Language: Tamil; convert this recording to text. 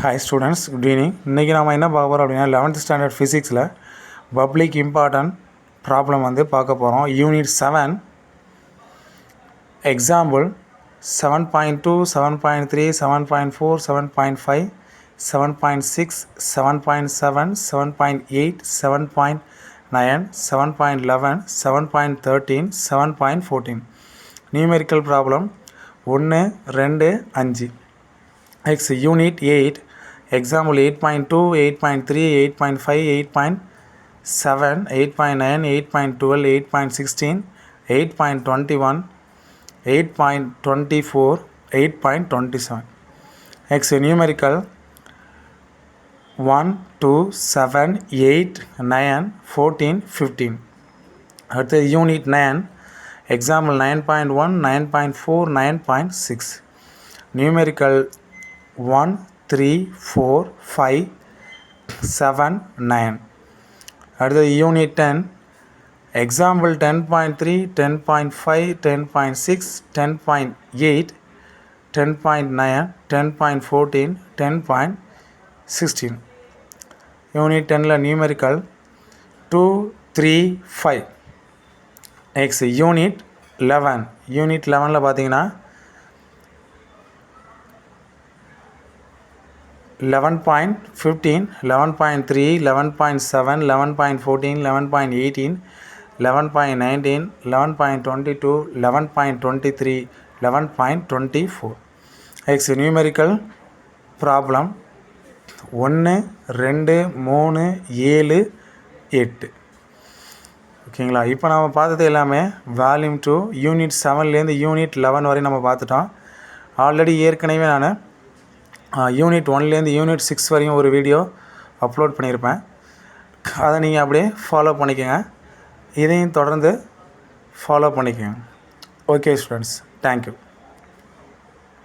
Hi students, good evening. இன்னைக்கு நாம என்ன பார்க்க போறோம் அப்படினா 11th standard physicsல public important problem வந்து பார்க்க போறோம். Unit 7 example 7.2, 7.3, 7.4, 7.5, 7.6, 7.7, 7.8, 7.9, 7.11, 7.13, 7.14 numerical problem 1 2 5. X unit 8 example 8.2 8.3 8.5 8.7 8.9 8.12 8.16 8.21 8.24 8.27 X numerical 1 2 7 8 9 14 15 அடுத்து unit 9 example 9.1 9.4 9.6 numerical 1 3 4 5 7 9 அடுத்து unit 10 example 10.3 10.5 10.6 10.8 10.9 10.14 10.16 unit 10 la numerical 2 3 5 next unit 11 la பாத்தீங்கன்னா 11.15 11.3 11.7 11.14 11.18 11.19 11.22 11.23 11.24 X numerical problem 1 2 3 7 8 ஓகேங்களா. இப்போ நாம பார்த்தது எல்லாமே வால்யூம் 2 யூனிட் 7லேருந்து யூனிட் 11 வரை நம்ம பார்த்துட்டோம். ஆல்ரெடி ஏற்கனவே நான் யூனிட் 1லேருந்து யூனிட் 6 வரையும் ஒரு வீடியோ அப்லோட் பண்ணியிருப்பேன். அதை நீங்கள் அப்படியே ஃபாலோ பண்ணிக்கோங்க. இதையும் தொடர்ந்து ஃபாலோ பண்ணிக்கோங்க. Okay students, thank you.